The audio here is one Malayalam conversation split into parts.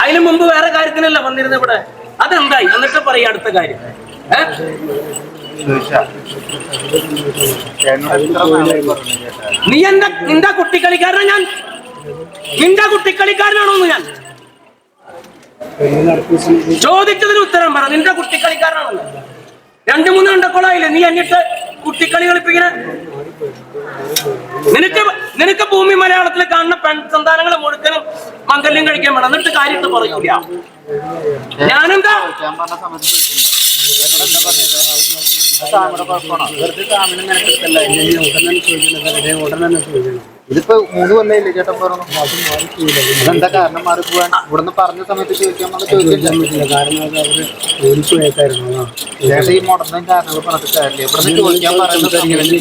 അതിനു മുമ്പ് വേറെ കാര്യത്തിനല്ല വന്നിരുന്നത് ഇവിടെ. അതെന്തായി? എന്നിട്ട് പറയാ അടുത്ത കാര്യം. നീ നിന്റെ കുട്ടിക്കളിക്കാരനാ ഞാൻ? നിന്റെ കുട്ടിക്കളിക്കാരനാണോന്ന് ഞാൻ ചോദിച്ചതിന് ഉത്തരം പറ. നിന്റെ കുട്ടിക്കളിക്കാരനാണല്ലോ. 2-3 അണ്ടക്കോളായില്ലേ നീ എന്നിട്ട് കുട്ടിക്കളി കളിപ്പിക്കണ? നിനക്ക് ഭൂമി മലയാളത്തിൽ കാണുന്ന പെൺസന്താനങ്ങളെ മുഴുക്കനും മംഗല്യം കഴിക്കാൻ വേണം. എന്നിട്ട് കാര്യത്ത് പറയൂല. ഞാനെന്താ ഇതിപ്പോ 3 കൊല്ലമില്ലേ ചേട്ടൻ പറഞ്ഞു? അതെന്താ കാരണം മാറിപ്പോവാൻ? ഇവിടുന്ന് പറഞ്ഞ സമയത്ത് ചോദിക്കാൻ ചോദിക്കില്ല. കാരണം ചേട്ടൻ ഈ മുടന്നും കാരണങ്ങൾ പറഞ്ഞിട്ട് കാര്യമില്ല. ഇവിടുന്ന് ചോദിക്കാൻ പറയുന്നത്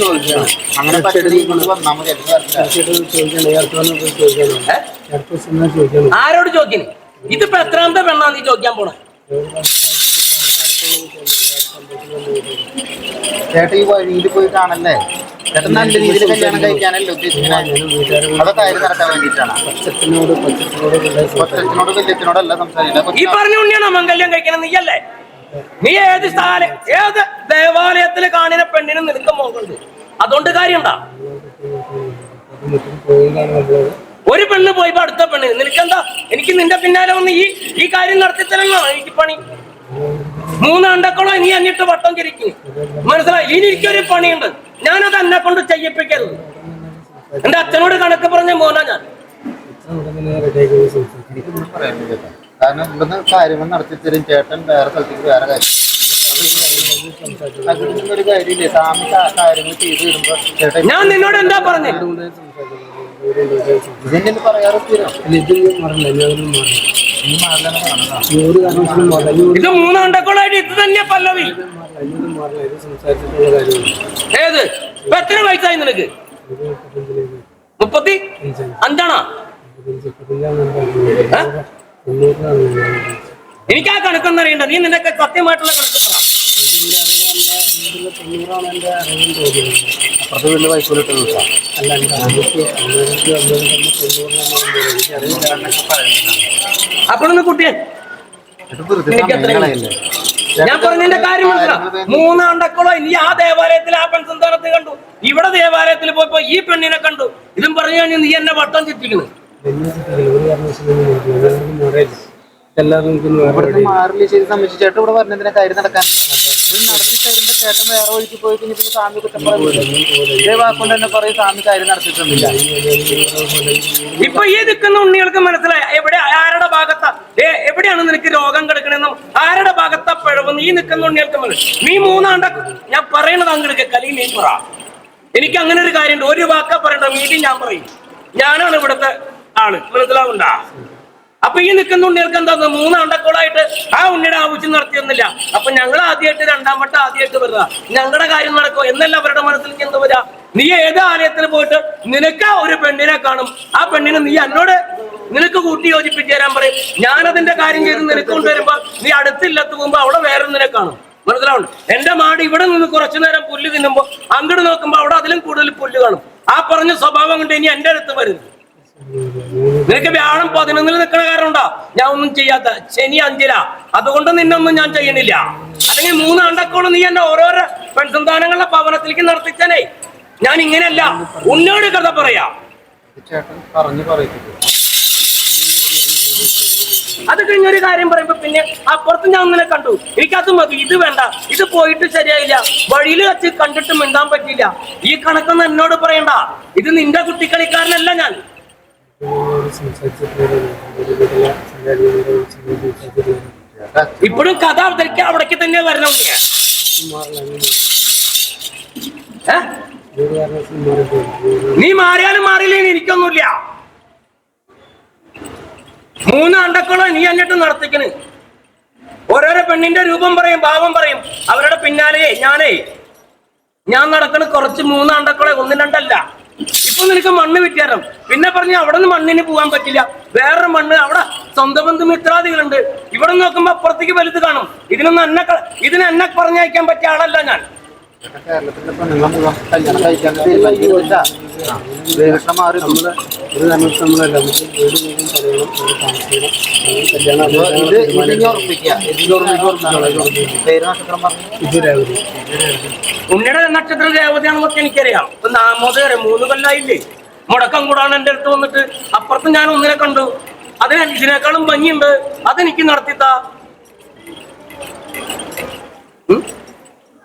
ചോദിക്കണം. അങ്ങനെ വന്നാൽ മതി. ആരോട് ചോദിക്കുന്നു? ഇതിപ്പോ എത്രാമത്തെ പെണ്ണാ നീ ചോദിക്കാൻ പോണേ? ചേട്ടൻ ഈ വഴിയിൽ പോയി കാണല്ലേ? ചേട്ടൻ നല്ല രീതിയിൽ കല്യാണം കഴിക്കാനല്ലേ ഉദ്ദേശിക്കുന്നത്? അതൊക്കെ കാര്യം നടക്കാൻ വേണ്ടിയിട്ടാണ്. കൊച്ചനോട് വല്യച്ഛനോടല്ല സംസാരിക്കുന്നത്. ഈ പറഞ്ഞ ഉണ്ണിയാണോ മംഗല്യം കഴിക്കണം? നീയല്ലേ? നീ ഏത് ദേവാലയത്തിൽ കാണുന്ന പെണ്ണിനും നിനക്ക് മോഹമുണ്ട്. അതുകൊണ്ട് കാര്യമുണ്ടാ? ഒരു പെണ്ണ് പോയപ്പോ അടുത്ത പെണ്ണിന് നിനക്കെന്താ? എനിക്ക് നിന്റെ പിന്നാലെ വന്ന് ഈ കാര്യം നടത്തിത്തരല്ലോ എനിക്ക് പണി. 3 അണ്ടക്കോളം നീ എന്നിട്ട് വട്ടം തിരിക്കും. മനസ്സിലായി? ഇനി എനിക്കൊരു പണിയുണ്ട്. ഞാനത് എന്നെ കൊണ്ട് ചെയ്യിപ്പിക്കരുത്. എന്റെ അച്ഛനോട് കണക്ക് പറഞ്ഞ മോനാ ഞാൻ. കാരണം ഇവിടുന്ന് കാര്യങ്ങൾ നടത്തി തരും ചേട്ടൻ. വേറെ സ്ഥലത്തേക്ക് വേറെ കാര്യം ഒരു കാര്യമില്ലേ? സ്വാമി കാര്യങ്ങൾ ചെയ്ത് വരുമ്പോ ചേട്ടൻ ഞാൻ നിന്നോട് എന്താ പറഞ്ഞേ? ഇതെന്നെ പറയാറ് തീരാ. ഇത് 3 അണ്ടക്കോളായിട്ട് ഇത് തന്നെ പല്ലവി. ഏത്? എത്ര വയസ്സായി നിനക്ക്? 35 എനിക്ക് ആ കണക്കൊന്നും അറിയണ്ട. നീ നിനക്ക് സത്യമായിട്ടുള്ള കണക്ക് പറ. അപ്പോഴൊന്ന് കുട്ടിയെ ഞാൻ പറഞ്ഞതിന്റെ കാര്യം മനസ്സിലാ. 3 അണ്ടക്കോളം നീ ആ ദേവാലയത്തിൽ ആ പെൺസന്താനത്തെ കണ്ടു. ഇവിടെ ദേവാലയത്തിൽ പോയപ്പോ ഈ പെണ്ണിനെ കണ്ടു. ഇതും പറഞ്ഞു കഴിഞ്ഞാൽ നീ എന്നെ വട്ടം ചുറ്റിക്കുന്നു. മാറില്ല ചെയ്ത് സമ്മതിച്ചു. ചേട്ടൻ ഇവിടെ പറഞ്ഞതിന്റെ കാര്യം നടക്കാൻ നടത്തി തരുമ്പോ ചേട്ടൻ വേറെ ഒഴുക്കി പോയി കഴിഞ്ഞിട്ട് സ്വാമി കുറ്റം ഇതേ വാക്കുകൊണ്ട് തന്നെ പറയും സ്വാമി കാര്യം നടത്തിയിട്ടൊന്നുമില്ല. ഇപ്പൊ ഈ നിൽക്കുന്ന ഉണ്ണികൾക്ക് മനസ്സിലായി ആരുടെ ഭാഗത്താ എവിടെയാണ് നിനക്ക് രോഗം കിടക്കണെന്നും ആരുടെ ഭാഗത്താ പിഴവെന്ന് ഈ നിൽക്കുന്ന ഉണ്ണികൾക്ക് മനസ്സിലായി. നീ 3 അണ്ടക്ക ഞാൻ പറയണത് അങ്ങനെയൊക്കെ കലി നീ പറ. എനിക്ക് അങ്ങനെ ഒരു കാര്യമുണ്ട്. ഒരു വാക്കാ പറയണ്ട. മീറ്റിംഗ് ഞാൻ പറയും. ഞാനാണ് ഇവിടുത്തെ ആള്. മനസ്സിലാവുണ്ടാ? അപ്പൊ ഈ നിൽക്കുന്ന ഉണ്ണികൾക്ക് എന്താ 3 അണ്ടക്കോളായിട്ട് ആ ഉണ്ണിയുടെ ആവശ്യം നടത്തിയൊന്നുമില്ല. അപ്പൊ ഞങ്ങൾ ആദ്യമായിട്ട് 2-ാം വട്ടം ആദ്യമായിട്ട് വരിക. ഞങ്ങളുടെ കാര്യം നടക്കും എന്നല്ല അവരുടെ മനസ്സിലേക്ക് എന്താ വരിക? നീ ഏത് ആലയത്തിൽ പോയിട്ട് നിനക്ക് ഒരു പെണ്ണിനെ കാണും. ആ പെണ്ണിനെ നീ എന്നോട് നിനക്ക് കൂട്ടി യോജിപ്പിച്ച് തരാൻ പറയും. ഞാനതിന്റെ കാര്യം ചെയ്ത് നിനക്ക് കൊണ്ടുവരുമ്പോ നീ അടുത്തില്ലത്ത് പോകുമ്പോ അവിടെ വേറെ നിന്നെ കാണും. മനസ്സിലാവുന്നു? എന്റെ മാട് ഇവിടെ നിന്ന് കുറച്ചു നേരം പുല്ല് തിന്നുമ്പോ അങ്ങോട്ട് നോക്കുമ്പോ അവിടെ അതിലും കൂടുതൽ പുല്ല് കാണും. ആ പറഞ്ഞ സ്വഭാവം കൊണ്ട് ഇനി എന്റെ അടുത്ത് വരുന്നു. നിനക്ക് വ്യാഴം 11 നിൽക്കണ കാരണം ഉണ്ടാ ഞാൻ ഒന്നും ചെയ്യാത്ത. ശനി 5-ലാ. അതുകൊണ്ട് നിന്നൊന്നും ഞാൻ ചെയ്യണില്ല. അല്ലെങ്കിൽ 3 അണ്ടക്കോളം നീ എന്റെ ഓരോരോ പെൺസന്താനങ്ങളുടെ ഭവനത്തിലേക്ക് നടത്തിച്ചാനേ ഞാൻ ഇങ്ങനെയല്ല. ഉന്നോട് കഥ പറയാ. അത് കഴിഞ്ഞൊരു കാര്യം പറയുമ്പോ പിന്നെ അപ്പുറത്ത് ഞാൻ ഒന്നിനെ കണ്ടു. എനിക്കത് മതി. ഇത് വേണ്ട. ഇത് പോയിട്ട് ശരിയായില്ല. വഴിയിൽ വെച്ച് കണ്ടിട്ട് മിണ്ടാൻ പറ്റില്ല. ഈ കണക്കൊന്നും എന്നോട് പറയണ്ട. ഇത് നിന്റെ കുട്ടിക്കളിക്കാരനല്ല ഞാൻ. ഇപ്പോഴും കഥ അവതരിക്കാൻ അവിടേക്ക് തന്നെ വരണം. നീ മാറിയാലും മാറിയില്ലെങ്കിൽ എനിക്കൊന്നുമില്ല. 3 അണ്ടക്കോളം നീ എന്നിട്ട് നടത്തിക്കണ്. ഓരോരോ പെണ്ണിന്റെ രൂപം പറയും, ഭാവം പറയും. അവരുടെ പിന്നാലെ ഞാൻ നടക്കണ കുറച്ച് 3 അണ്ടക്കോളം 1-2 അല്ല. ഇപ്പൊ നിനക്ക് മണ്ണ് വിറ്റാരം. പിന്നെ പറഞ്ഞ അവിടെ നിന്ന് മണ്ണിന് പോകാൻ പറ്റില്ല. വേറൊരു മണ്ണ് അവിടെ സ്വന്തം ബന്ധുമിത്രാദികളുണ്ട്. ഇവിടെ നോക്കുമ്പോ അപ്പുറത്തേക്ക് വലുത് കാണും. ഇതിനെ എന്നെ പറഞ്ഞയക്കാൻ പറ്റിയ ആളല്ല ഞാൻ. കേരളത്തിന്റെ പെണ്ണുങ്ങളെ മുഴുവൻ കല്യാണം കഴിക്കാൻ തീരുമാനിച്ചില്ല. ദേവസ്വം മാറി ഇത് പേര് നക്ഷത്രം പറഞ്ഞു. ഉണ്ണിയുടെ നക്ഷത്ര ദേവതയാണെന്നൊക്കെ എനിക്കറിയാം. ഇപ്പൊ നാമോദയം 3 കൊല്ലായില്ലേ മുടക്കം കൂടാണ് എന്റെ അടുത്ത് വന്നിട്ട്. അപ്പുറത്ത് ഞാൻ ഒന്നിനെ കണ്ടു, അതിന് ഇതിനേക്കാളും ഭംഗിയുണ്ട്, അതെനിക്ക് നടത്തിത്താ.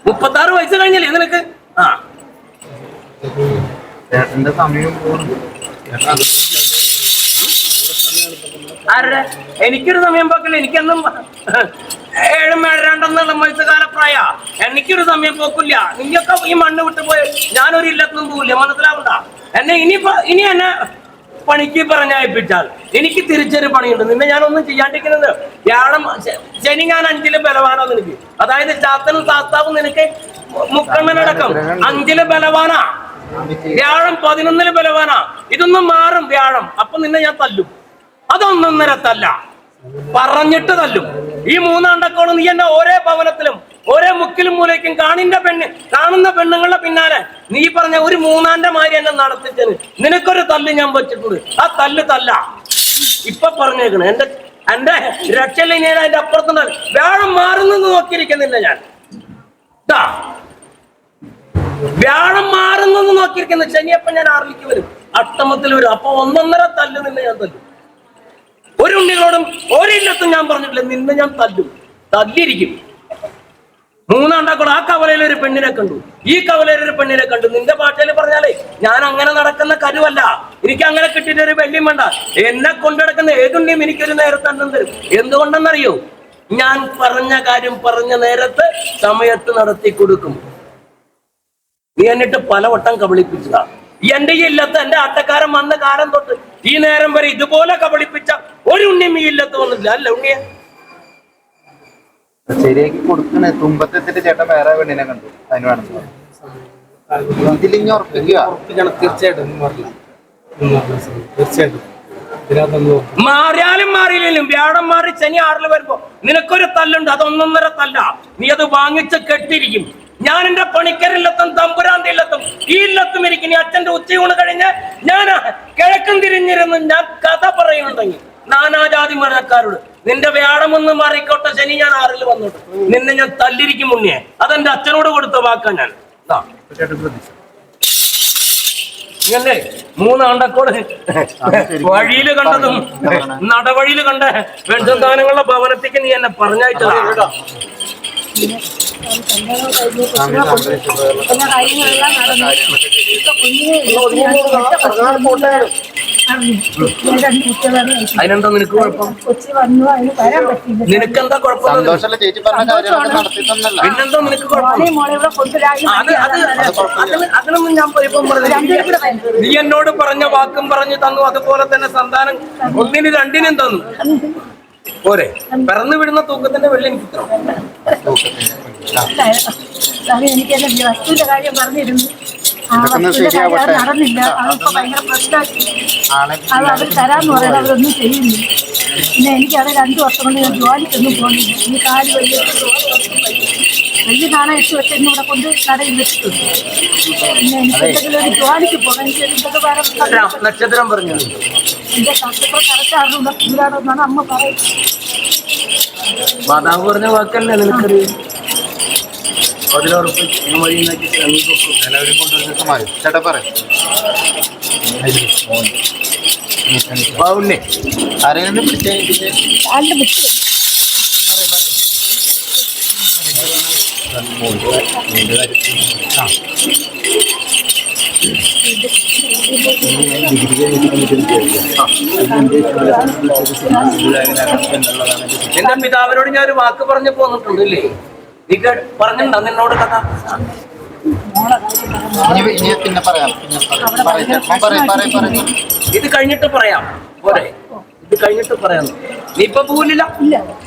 36 വയസ്സ് കഴിഞ്ഞല്ലേ നിനക്ക്? ആ ചേട്ടന്റെ സമയം പോകുന്നു. ആരുടെ? എനിക്കൊരു സമയം പോക്കില്ല. എനിക്കെന്നും 7-2 വയസ്സുകാല പ്രായ. എനിക്കൊരു സമയം പോക്കില്ല. നിങ്ങൾക്കെ ഈ മണ്ണ് വിട്ടു പോയി ഞാനൊരു ഇല്ലത്തും പോകില്ല. മനസ്സിലാവണ്ട? എന്നെ ഇനി എന്നെ പണിക്ക് പറഞ്ഞയപ്പിച്ചാൽ എനിക്ക് തിരിച്ചൊരു പണിയുണ്ട്. നിന്നെ ഞാനൊന്നും ചെയ്യാണ്ടിരിക്കുന്നത്. വ്യാഴം ശനി ഞാൻ 5 ബലവാനോ നിനക്ക്. അതായത് ചാത്തനും സാത്താവും നിനക്ക് മുക്കണ്ണനടക്കം 5 ബലവാനാ. വ്യാഴം 11 ബലവാനാ. ഇതൊന്നും മാറും വ്യാഴം. അപ്പൊ നിന്നെ ഞാൻ തല്ലും. അതൊന്നൊന്നര തല്ല, പറഞ്ഞിട്ട് തല്ലും. ഈ 3 അണ്ടക്കോളം നീ എന്നെ ഓരോ ഭവനത്തിലും ഓരോ മുക്കിലും മൂലയ്ക്കും കാണുന്ന പെണ്ണുങ്ങളുടെ പിന്നാലെ നീ പറഞ്ഞ ഒരു 3 മാതിരി എന്നെ നടത്തിച്ചത്. നിനക്കൊരു തല്ല് ഞാൻ വെച്ചിട്ടുണ്ട്. ആ തല്ല് തല്ല. ഇപ്പൊ പറഞ്ഞേക്കണ എന്റെ രക്ഷയില്ല. ഞാൻ അതിന്റെ അപ്പുറത്തുണ്ട്. വ്യാഴം മാറുന്നെന്ന് നോക്കിയിരിക്കുന്നില്ല ഞാൻ. വ്യാഴം മാറുന്നെന്ന് നോക്കിയിരിക്കുന്ന ശനിയപ്പൻ ഞാൻ 6ലേക്ക് വരും, അഷ്ടമത്തിൽ വരും. അപ്പൊ 1.5 തല്ല് നിന്നെ ഞാൻ തല്ലും. ഒരു ഉണ്ണികളോടും ഒരില്ലത്തും ഞാൻ പറഞ്ഞിട്ടില്ല നിന്നെ ഞാൻ തല്ലും. തല്ലിരിക്കും. 3 അണ്ടക്കോളം. ആ കവലയിൽ ഒരു പെണ്ണിനെ കണ്ടു, ഈ കവലയിൽ ഒരു പെണ്ണിനെ കണ്ടു. നിന്റെ ഭാഷയിൽ പറഞ്ഞാലേ ഞാൻ അങ്ങനെ നടക്കുന്ന കരുവല്ല. എനിക്ക് അങ്ങനെ കിട്ടിയിട്ട് ഒരു വെള്ളിയും വേണ്ട. എന്നെ കൊണ്ടെടുക്കുന്ന ഏതുണ്ണിയും എനിക്കൊരു നേരത്തെ അന്നം തരും. എന്തുകൊണ്ടെന്നറിയോ? ഞാൻ പറഞ്ഞ കാര്യം പറഞ്ഞ നേരത്ത് സമയത്ത് നടത്തി കൊടുക്കും. നീ എന്നിട്ട് പലവട്ടം കബളിപ്പിച്ചതാ. എന്റെ ഈ ഇല്ലത്ത് എന്റെ ആട്ടക്കാരൻ വന്ന കാലം തൊട്ട് ഈ നേരം വരെ ഇതുപോലെ കബളിപ്പിച്ച ഒരു ഉണ്ണിയും ഈ ഇല്ലത്ത് വന്നില്ല. അല്ല ഉണ്ണിയെ ശരിയാക്കി കൊടുക്കണേ. തുമ്പത്തെത്തിട്ട് ചേട്ടൻ വേറെ പെണ്ണിനെ കണ്ടു, അതിന് വേണം ഇതിലിഞ്ഞ് ഉറപ്പിക്കണം. തീർച്ചയായിട്ടും മാറിയാലും മാറിയില്ലേലും വ്യാഴം മാറി ശനി 6 വരുമ്പോ നിനക്കൊരു തല്ലുണ്ട്. അത് 1.5 തല്ല. നീ അത് വാങ്ങിച്ച് കെട്ടിരിക്കും. ഞാൻ എന്റെ പണിക്കരില്ലത്തും തമ്പുരാന്റെ ഇല്ലത്തും ഈ ഇല്ലത്തും ഇരിക്കും. അച്ഛന്റെ ഉച്ചയൂണ് കഴിഞ്ഞ് ഞാൻ കിഴക്കും തിരിഞ്ഞിരുന്ന് ഞാൻ കഥ പറയുന്നുണ്ടെങ്കിൽ നാനാജാതി മതക്കാരോട് നിന്റെ വ്യാഴമൊന്ന് മാറിക്കോട്ടെ, ശനി ഞാൻ 6 വന്നോട്ടെ, നിന്നെ ഞാൻ തല്ലിരിക്കും മുന്നേ. അതെന്റെ അച്ഛനോട് കൊടുത്ത വാക്കാൻ ഞാൻ. ഇങ്ങനെ 3 അണ്ടക്കോട് വഴിയില് കണ്ടതും നടവഴിയില് കണ്ട പെൺസന്താനങ്ങളുടെ ഭവനത്തേക്ക് നീ എന്നെ പറഞ്ഞയച്ചതാ. അതിനെന്താ നിനക്ക് കുഴപ്പം? നിനക്കെന്താ കുഴപ്പം? പിന്നെന്താ നിനക്ക് കുഴപ്പം? അതിനൊന്നും ഞാൻ പരിപ്പം പറഞ്ഞില്ല. നീ എന്നോട് പറഞ്ഞ വാക്കും പറഞ്ഞു തന്നു. അതുപോലെ തന്നെ സന്താനം 1-നും 2-നും തന്നു. പോരെ? പിറന്നു വിടുന്ന തൂക്കത്തിന്റെ വെള്ളി എനിക്ക് എനിക്ക് എന്റെ വസ്തുവിന്റെ കാര്യം പറഞ്ഞിരുന്നു. നടന്നില്ല. അതിപ്പോ ഭയങ്കര പ്രശ്നമാക്കി. അത് അവർ തരാന്ന് പറയാൻ അവരൊന്നും ചെയ്യുന്നില്ല. പിന്നെ എനിക്കത് 2 വർഷം കൊണ്ട് ഞാൻ ജോലിക്കൊന്നും പോകുന്നില്ല. ഈ കാല് വലിയ നാളെ 8 വർഷം ഇവിടെ കൊണ്ട് കടയിൽ വെച്ചിട്ടുണ്ട്. പിന്നെ എനിക്ക് എന്തെങ്കിലും ഒരു ജോലിക്ക് പോകാൻ എനിക്ക് നക്ഷത്രം പറഞ്ഞു. എന്റെ നക്ഷത്രം കറക്റ്റാണോ ഇതാണോന്നാണ് അമ്മ പറയുന്നത്. മാതാവ് പറഞ്ഞ വാക്കല്ലേ നിനക്കറിയാം. 10 ഉറപ്പ് വഴി എല്ലാവരും കൊണ്ടുവന്നിട്ട് ചേട്ടാ പറയും ആരെങ്കിലും പിടിച്ചേ എന്റെ പിതാവിനോട് ഞാൻ ഒരു വാക്ക് പറഞ്ഞു പോന്നിട്ടുണ്ടല്ലേ? നീ പറഞ്ഞിട്ടുണ്ടോ നിന്നോട് കഥ? പിന്നെ പറയാം. ഇത് കഴിഞ്ഞിട്ട് പറയാം. പോരെ? ഇത് കഴിഞ്ഞിട്ട് പറയാം. നീ ഇപ്പൊ പോകില്ല.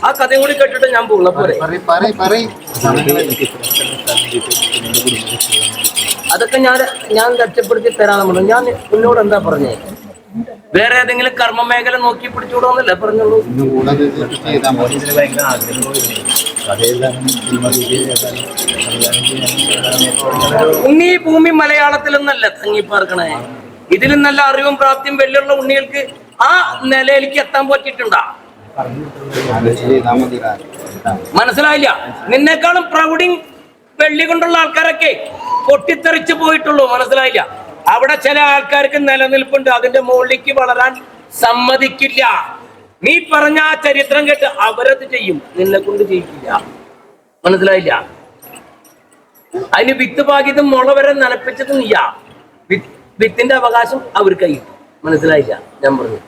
ആ കഥയും കൂടി കേട്ടിട്ട് ഞാൻ പോകുള്ള. പോരെ? അതൊക്കെ ഞാൻ രക്ഷപ്പെടുത്തി തരാൻ പറഞ്ഞു. ഞാൻ എന്നോട് എന്താ പറഞ്ഞേ? വേറെ ഏതെങ്കിലും കർമ്മ മേഖല നോക്കി പിടിച്ചുകൂടാന്നല്ലേ പറഞ്ഞുള്ളൂ. ഉണ്ണി ഭൂമി മലയാളത്തിലൊന്നല്ല തങ്ങിപ്പാർക്കണേ. ഇതിലും നല്ല അറിവും പ്രാപ്തിയും വെല്ലുള്ള ഉണ്ണികൾക്ക് ആ നിലയിലേക്ക് എത്താൻ പറ്റിയിട്ടുണ്ടാ? മനസ്സിലായില്ല? നിന്നെക്കാളും പ്രൗഢി വെള്ളി കൊണ്ടുള്ള ആൾക്കാരൊക്കെ പൊട്ടിത്തെറിച്ച് പോയിട്ടുള്ളൂ. മനസ്സിലായില്ല? അവിടെ ചില ആൾക്കാർക്ക് നിലനിൽപ്പുണ്ട്, അതിന്റെ മുകളിലേക്ക് വളരാൻ സമ്മതിക്കില്ല. നീ പറഞ്ഞ ആ ചരിത്രം കേട്ട് അവരത് ചെയ്യും, നിന്നെ കൊണ്ട് ചെയ്യിക്കില്ല. മനസ്സിലായില്ല? അതിന് വിത്ത് പാകിയതും മുള വരെ നനപ്പിച്ചത് നീയാ. വിത്തിന്റെ അവകാശം അവർക്കായി. മനസ്സിലായില്ല? ഞാൻ പറഞ്ഞു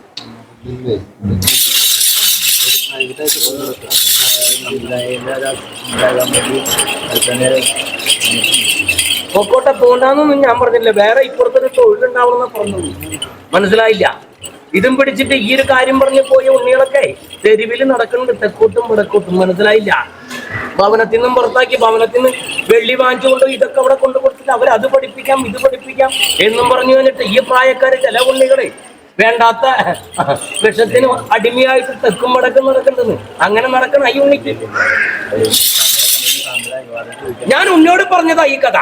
പൊക്കോട്ടെ, പോണ്ടാന്നൊന്നും ഞാൻ പറഞ്ഞില്ല. വേറെ ഇപ്പുറത്തൊരു തൊഴിലുണ്ടാവണമെന്ന് പറഞ്ഞു. മനസ്സിലായില്ല? ഇതും പിടിച്ചിട്ട് ഈ ഒരു കാര്യം പറഞ്ഞു പോയ ഉണ്ണികളൊക്കെ തെരുവിൽ നടക്കുന്നുണ്ട്, തെക്കോട്ടും വടക്കോട്ടും. മനസ്സിലായില്ല? ഭവനത്തിൽ നിന്നും പുറത്താക്കി, ഭവനത്തിൽ നിന്ന് വെള്ളി വാങ്ങിച്ചുകൊണ്ട് ഇതൊക്കെ അവിടെ കൊണ്ടു കൊടുത്തിട്ട് അവരത് പഠിപ്പിക്കാം ഇത് പഠിപ്പിക്കാം എന്നും പറഞ്ഞു വന്നിട്ട് ഈ പ്രായക്കാര് ചില ഉണ്ണികളെ വേണ്ടാത്ത വിഷത്തിന് അടിമയായിട്ട് തെക്കും വടക്കും നടക്കണ്ടെന്ന്. അങ്ങനെ നടക്കണം ഈ ഉണ്ണിക്ക്. ഞാൻ ഉന്നോട് പറഞ്ഞതാ ഈ കഥ.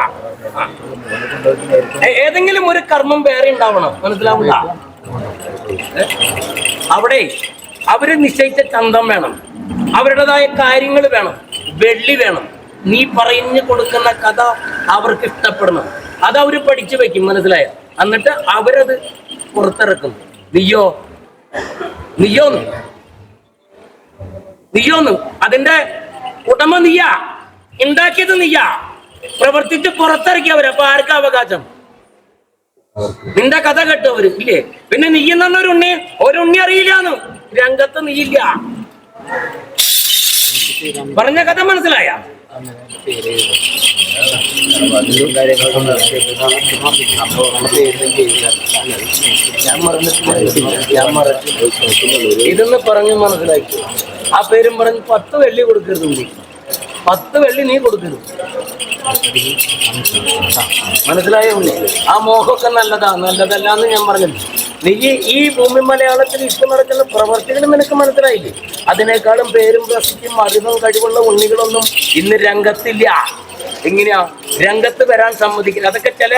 ഏതെങ്കിലും ഒരു കർമ്മം വേറെ ഉണ്ടാവണം. മനസ്സിലാവില്ല? അവിടെ അവര് നിശ്ചയിച്ച ചന്തം വേണം, അവരുടേതായ കാര്യങ്ങൾ വേണം, വെള്ളി വേണം. നീ പറഞ്ഞു കൊടുക്കുന്ന കഥ അവർക്ക് ഇഷ്ടപ്പെടണം, അത് അവര് പഠിച്ചു വെക്കും. മനസ്സിലായോ? എന്നിട്ട് അവരത് പുറത്തിറക്കും. നീയോന്ന് അതിന്റെ ഉടമ നീയാ, ഉണ്ടാക്കിയത് നീയാ, പ്രവർത്തിച്ച് പുറത്തിറക്കി അവര്. അപ്പൊ ആർക്കാ അവകാശം? നിന്റെ കഥ കേട്ടവര് ഇല്ലേ? പിന്നെ നീ എന്ന് ഒരു ഉണ്ണി അറിയില്ലാന്ന് രംഗത്ത് നീയില്ല. പറഞ്ഞ കഥ മനസ്സിലായ? ഇതെന്ന് പറഞ്ഞു മനസ്സിലാക്കി. ആ പേരും പറഞ്ഞ് 10 വെള്ളി കൊടുക്കരുത്. 10 വെള്ളി നീ കൊടുക്കരുത്. മനസ്സിലായ ഉണ്ണി? ആ മോഹമൊക്കെ നല്ലതാ, നല്ലതല്ലാന്ന് ഞാൻ പറഞ്ഞില്ല. നീ ഈ ഭൂമി മലയാളത്തിൽ ഇഷ്ടം നടക്കുന്ന പ്രവർത്തികൾ നിനക്ക് മനസ്സിലായില്ലേ? അതിനേക്കാളും പേരും പ്രസിദ്ധിയും അറിവും കഴിവുള്ള ഉണ്ണികളൊന്നും ഇന്ന് രംഗത്തില്ല. എങ്ങനെയാ രംഗത്ത് വരാൻ സമ്മതിക്കില്ല? അതൊക്കെ ചില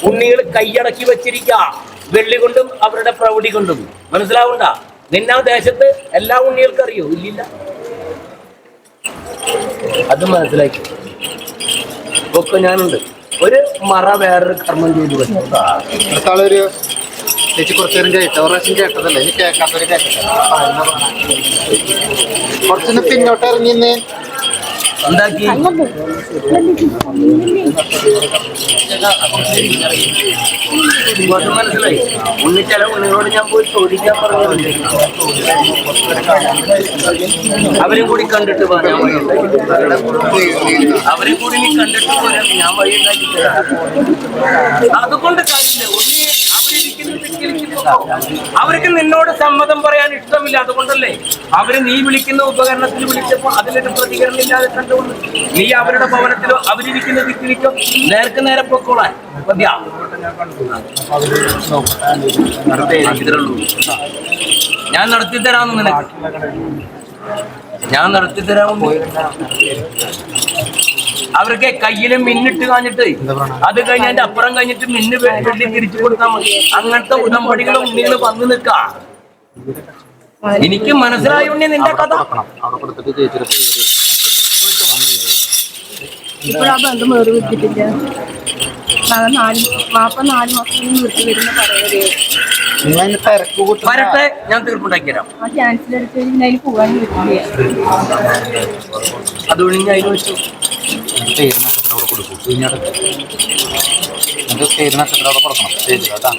ഉണ്ണികൾ കൈയടക്കി വെച്ചിരിക്ക, വെള്ളി കൊണ്ടും അവരുടെ പ്രൗഢി കൊണ്ടും. മനസ്സിലാവണ്ട? നിന്നെ ആ ദേശത്ത് എല്ലാ ഉണ്ണികൾക്കും അറിയോ? ഇല്ലില്ല. അത് മനസ്സിലാക്കി ഒക്കെ ഞാനുണ്ട്. ഒരു മറ വേറൊരു കർമ്മം ചെയ്തു ഒരു ചേച്ചി കുറച്ചേരം കേട്ടോ, ഒരു പ്രാവശ്യം കേട്ടതല്ലേ, ഇനി കേൾക്കാത്തൊരു കേട്ടോ. കുറച്ചൊന്ന് പിന്നോട്ട് ഇറങ്ങിന്ന് എന്താക്കി മനസ്സിലായി? ചില ഉണ്ണികളോട് ഞാൻ പോയി ചോദിക്കാൻ പറഞ്ഞിട്ടുണ്ട്, അവരും കൂടി കണ്ടിട്ട് പറയാൻ. അവരും കൂടി നീ കണ്ടിട്ട് പറയാൻ ഞാൻ വഴി ഉണ്ടാക്കി തരാം. അതുകൊണ്ട് കാര്യമില്ല. ഉണ്ണി അവർക്ക് നിന്നോട് സമ്മതം പറയാൻ ഇഷ്ടമില്ല. അതുകൊണ്ടല്ലേ അവര് നീ വിളിക്കുന്ന ഉപകരണത്തിൽ വിളിച്ചപ്പോ അതിലൊരു പ്രതികരണം ഇല്ലാതെ കണ്ടുകൊണ്ട് നീ അവരുടെ ഭവനത്തിലോ അവരിയ്ക്കുന്ന ദിക്കിലേക്കോ നേർക്ക് നേരെ പൊക്കോളാൻ മതിയാ. ഞാൻ നടത്തി തരാമെന്ന് നിനക്ക്, ഞാൻ നടത്തി തരാമെന്ന്. അവർക്ക് കയ്യില് മിന്നിട്ട് കാണിട്ട് അത് കഴിഞ്ഞ് അതിന്റെ അപ്പുറം കഴിഞ്ഞിട്ട് മിന്ന് വെള്ളി തിരിച്ചു കൊടുത്താൽ മതി. അങ്ങനത്തെ ഉടമ്പടികളും ഉണ്ണികൾ വന്നു നിൽക്ക. എനിക്ക് മനസ്സിലായുണ്ണി നിന്റെ കഥ. ഇപ്പോഴാ ബന്ധം വേറെ വിട്ടിട്ടില്ല. 4 മാസം നിർത്തി വരുന്ന പറയുന്നത് വരട്ടെ, ഞാൻ തീർപ്പുണ്ടാക്കി തരാം. ആ ക്യാൻസൽ എടുത്ത് കഴിഞ്ഞാൽ അതിന് പോകാൻ പറ്റില്ല. അതുകൊണ്ട് ഞാൻ അതിന് വെച്ചു കൊടുക്കണം കേട്ടാ.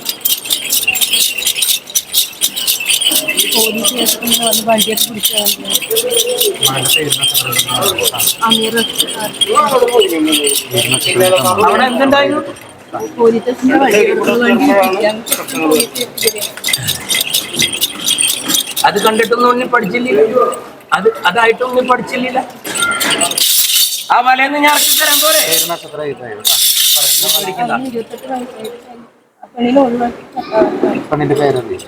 പോലീസ് വന്ന് വണ്ടിയൊക്കെ പിടിച്ചു അവിടെ എന്തുണ്ടായിരുന്നു? പോലീസിന്റെ വണ്ടി അത് കണ്ടിട്ടൊന്നും ഉണ്ണി പഠിച്ചില്ല. അതായിട്ടൊന്നും പഠിച്ചില്ല. ആ വലയെന്ന് ഞാൻ ഇറക്കി തരാൻ പോരെ? 28 വയസ്സായിട്ട് പെണ്ണിനെ ഒഴിവാക്കി പെണ്ണിന്റെ പേരറിയോ?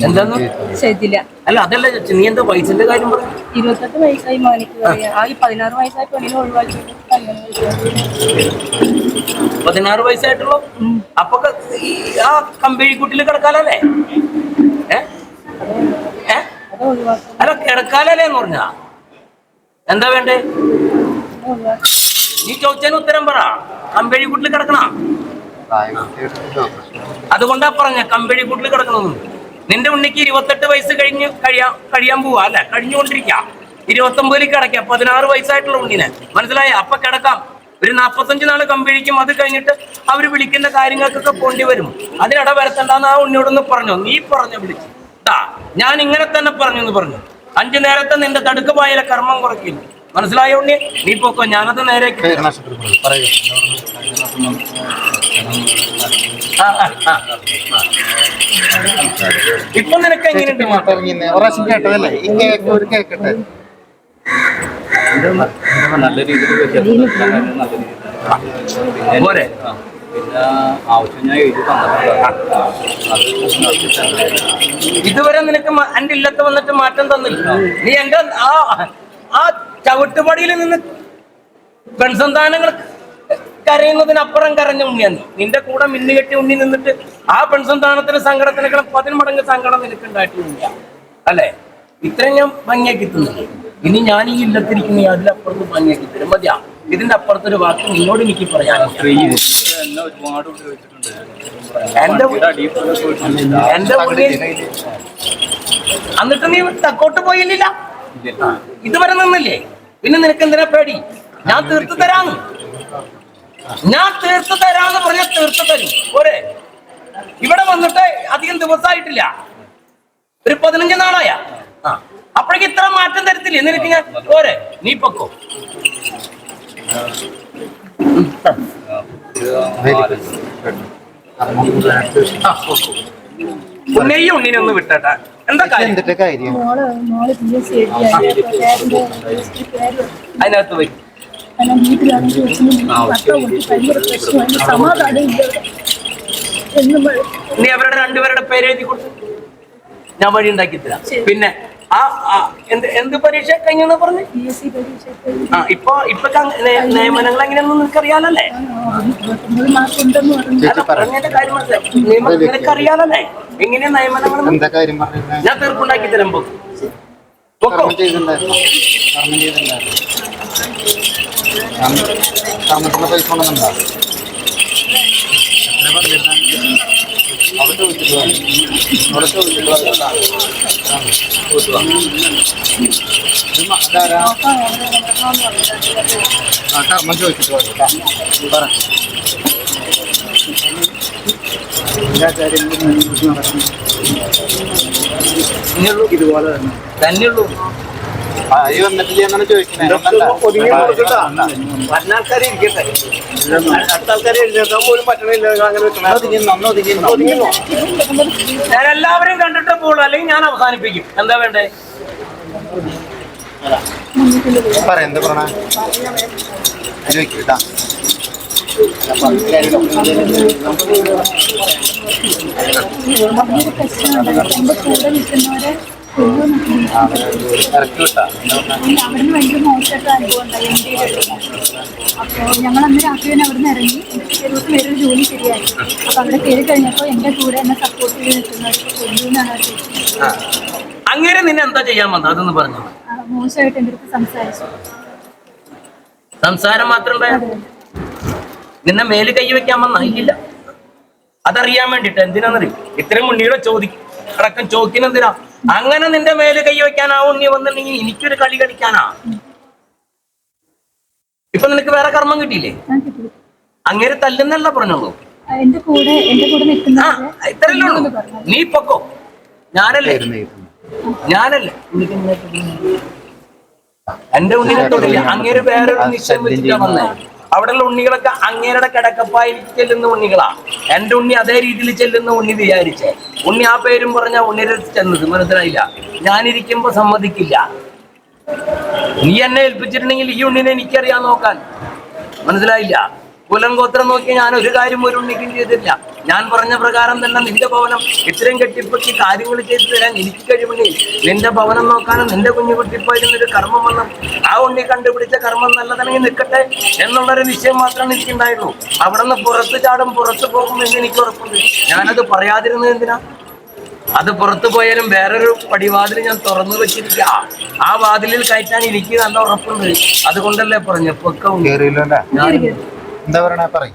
എന്താന്ന് ചെയ്തില്ല. അല്ല അതല്ല ചേച്ചി, നീ എന്താ പൈസന്റെ കാര്യം പറഞ്ഞു? 28 വയസ്സായി മോനിക്ക് പറയാ. ആ 16 വയസ്സായ പെണ്ണിനെ ഒഴിവാക്കി 16 വയസ്സായിട്ടുള്ളൂ. അപ്പൊ ആ കമ്പഴിക്കുട്ടില് കിടക്കാലല്ലേ? അത് ഒഴിവാക്കി. അല്ല കിടക്കാലല്ലേ എന്ന് പറഞ്ഞാ എന്താ വേണ്ടേ? നീ ചോദിച്ചതിന് ഉത്തരം പറ. കമ്പഴിക്കുട്ടില് കിടക്കണ? അതുകൊണ്ടാ പറഞ്ഞ കമ്പഴിക്കുട്ടില് കിടക്കണമെന്ന്. നിന്റെ ഉണ്ണിക്ക് 28 വയസ്സ് കഴിയാൻ പോവാ അല്ലെ? കഴിഞ്ഞുകൊണ്ടിരിക്കുക. 29 കിടക്കാം. 16 വയസ്സായിട്ടുള്ള ഉണ്ണിനെ മനസ്സിലായ? അപ്പൊ കിടക്കാം. ഒരു 45 നാള് കമ്പഴിക്കും. അത് കഴിഞ്ഞിട്ട് അവര് വിളിക്കുന്ന കാര്യങ്ങൾക്കൊക്കെ പോണ്ടി വരും. അതിനിട വരുത്തണ്ടെന്ന് ആ ഉണ്ണിയോടൊന്ന് പറഞ്ഞോ? നീ പറഞ്ഞ വിളിച്ചു ഞാൻ ഇങ്ങനെ തന്നെ പറഞ്ഞു എന്ന് പറഞ്ഞു. 5 നേരത്തെ നിന്റെ തടുക്ക് പായല കർമ്മം കുറയ്ക്കില്ല. മനസ്സിലായോ ഉണ്ണി? നീ പോക്കോ, ഞാനത് നേരെ ഇപ്പൊ നിനക്ക് എങ്ങനെയുണ്ട്? കേട്ടതല്ലേ ഈ കേക്ക് ഒരു കേക്കട്ടെ. നല്ല രീതിയിൽ പോരെ? പിന്നെ ആവശ്യം ഞാൻ എഴുതി തന്നിട്ടുണ്ട്. ഇതുവരെ നിനക്ക് എന്റെ ഇല്ലത്ത് വന്നിട്ട് മാറ്റം തന്നില്ല. നീ എന്റെ ആ ചവിട്ടുപടിയിൽ നിന്ന് പെൺസന്താനങ്ങൾ കരയുന്നതിനപ്പുറം കരഞ്ഞ ഉണ്ണിയാണ്. നിന്റെ കൂടെ മിന്നുകെട്ടി ഉണ്ണി നിന്നിട്ട് ആ പെൺസന്താനത്തിന് സങ്കടത്തിനേക്കാളും 10 മടങ്ങ് സങ്കടം നിനക്ക് ഉണ്ടായിട്ടില്ല അല്ലെ? ഇത്രയും ഞാൻ ഭംഗിയാക്കി തന്നില്ലേ? ഇനി ഞാൻ ഈ ഇല്ലത്തിരിക്കുന്ന അതിലപ്പുറത്ത് ഭംഗിയാക്കി തരും. മതിയാ? ഇതിന്റെ അപ്പുറത്തൊരു വാക്ക് നിന്നോട് എനിക്ക് പറയാനില്ല. ഒരുപാട് ഉപയോഗിച്ചിട്ടുണ്ട്. എന്റെ ഉണ്ണി എന്നിട്ട് നീ തെക്കോട്ട് പോയില്ല? ഇതുവരെ നിന്നില്ലേ? പിന്നെ നിനക്ക് എന്തിനാ പേടി? ഞാൻ തീർത്തു തരാന്ന്. ഞാൻ തീർത്തു തരാന്ന് പറഞ്ഞ തീർത്തു തരും. പോരെ? ഇവിടെ വന്നിട്ട് അധികം ദിവസമായിട്ടില്ല, ഒരു 15 നാളായ. അപ്പോഴേക്ക് ഇത്ര മാറ്റം തരത്തില്ലേ നിനക്ക് ഞാൻ? പോരെ? നീ പൊക്കോ. ഉണ്ണിനെ ഒന്ന് വിട്ടട്ടാ. എന്താ കാര്യം? അതിനകത്ത് പോയി നീ അവരുടെ 2 പേരുടെ പേര് എഴുതി കൊടുത്തു. ഞാൻ വഴി ഉണ്ടാക്കി തരാം. പിന്നെ എന്ത് പരീക്ഷ കഴിഞ്ഞെന്ന് പറഞ്ഞു? ഇപ്പൊ നിയമനങ്ങൾ എങ്ങനെയാണെന്ന് നിനക്കറിയാലല്ലേ? പറഞ്ഞതിന്റെ കാര്യം നിനക്കറിയാലല്ലേ എങ്ങനെയാ നിയമനങ്ങൾ? ഞാൻ തീർപ്പുണ്ടാക്കി തരാം. ഇതുപോലെ തന്നെയുള്ളൂ. വന്നിട്ടില്ലെന്നാണ് ചോദിക്കുന്നത്. ആൾക്കാരെ ഇരിക്കട്ടെ, അടുത്ത ആൾക്കാരെ എഴുന്നേക്കാൻ പോലും പറ്റണില്ല. ഞാൻ എല്ലാവരെയും കണ്ടിട്ട് പോകുള്ളൂ, അല്ലെങ്കിൽ ഞാൻ അവസാനിപ്പിക്കും. എന്താ വേണ്ടേ? എന്താ പറഞ്ഞ ചോദിക്കട്ടാ. അവിടുന്ന് ഭയങ്കര മോശമായിട്ട് അനുഭവം ഉണ്ടായി. അപ്പോൾ ഞങ്ങൾ അന്ന് രാത്രി തന്നെ അവിടെ നിന്ന് ഇറങ്ങി. എനിക്ക് വേറൊരു ജോലി ശരിയായി. അപ്പൊ അവിടെ കയറി കഴിഞ്ഞപ്പോൾ എന്റെ കൂടെ എന്നെ സപ്പോർട്ട് ചെയ്ത് നിൽക്കുന്നവർക്ക് കൊല്ലുമെന്നാണ് അവർ ചോദിച്ചത്. അങ്ങനെ നിന്നെ എന്താ ചെയ്യാൻ വന്നത്? അതൊന്ന് പറഞ്ഞു. മോശമായിട്ട് എൻ്റെ അടുത്ത് സംസാരിച്ചു. സംസാരം മാത്രം നിന്നെ മേല് കൈ വെക്കാൻ വന്നില്ല. അതറിയാൻ വേണ്ടിട്ട് എന്തിനാന്നറിയും ഇത്രയും ഉണ്ണിയുടെ അടക്കം ചോദിക്കുന്നതിനാ? അങ്ങനെ നിന്റെ മേല് കൈ വെക്കാനാ ഉണ്ണി വന്നിട്ടുണ്ടെങ്കിൽ എനിക്കൊരു കളി കളിക്കാനാ. ഇപ്പൊ നിനക്ക് വേറെ കർമ്മം കിട്ടിയില്ലേ? അങ്ങനെ തല്ലുന്നല്ല പറഞ്ഞോളൂ. ഇത്രയല്ലേ ഉള്ളൂ. നീ പൊക്കോ. ഞാനല്ലേ എന്റെ ഉണ്ണിനെ തൊടില്ല. അങ്ങേര് വേറൊരു നിശ്ചയം വെച്ചിട്ടാ വന്നേ. അവിടെയുള്ള ഉണ്ണികളൊക്കെ അങ്ങേരുടെ കിടക്കപ്പായി ചെല്ലുന്ന ഉണ്ണികളാ. എന്റെ ഉണ്ണി അതേ രീതിയിൽ ചെല്ലുന്ന ഉണ്ണി വിചാരിച്ചേ. ഉണ്ണി ആ പേരും പറഞ്ഞ ഉണ്ണിയുടെ ചെന്നത് മനസ്സിലായില്ല. ഞാനിരിക്കുമ്പോ സമ്മതിക്കില്ല. നീ എന്നെ ഏൽപ്പിച്ചിട്ടുണ്ടെങ്കിൽ ഈ ഉണ്ണിനെ എനിക്കറിയാൻ നോക്കാൻ. മനസ്സിലായില്ല? കുലം ഗോത്രം നോക്കി ഞാൻ ഒരു കാര്യം ഒരു ഉണ്ണിക്കും ചെയ്തില്ല. ഞാൻ പറഞ്ഞ പ്രകാരം തന്നെ നിന്റെ ഭവനം ഇത്രയും കെട്ടിപ്പൊക്കി കാര്യങ്ങൾ ചെയ്തു തരാൻ എനിക്ക് കഴിവുണ്ടെങ്കിൽ നിന്റെ ഭവനം നോക്കാനും നിന്റെ കുഞ്ഞു കുട്ടിപ്പോയിരുന്നൊരു കർമ്മം വന്നു ആ ഉണ്ണി കണ്ടുപിടിച്ച കർമ്മം നല്ലതാണെങ്കിൽ നിൽക്കട്ടെ എന്നുള്ളൊരു നിശ്ചയം മാത്രമേ എനിക്കുണ്ടായുള്ളൂ. അവിടെ നിന്ന് പുറത്ത് ചാടും പുറത്ത് പോകും എന്ന് എനിക്ക് ഉറപ്പുണ്ട്. ഞാനത് പറയാതിരുന്നത് എന്തിനാ? അത് പുറത്തു പോയാലും വേറൊരു പടിവാതിൽ ഞാൻ തുറന്നു വെച്ചിരിക്കുക. ആ വാതിലിൽ കയറ്റാൻ എനിക്ക് നല്ല ഉറപ്പുണ്ട്. അതുകൊണ്ടല്ലേ പറഞ്ഞു പൊക്കം എന്താ പറയണ പറയും.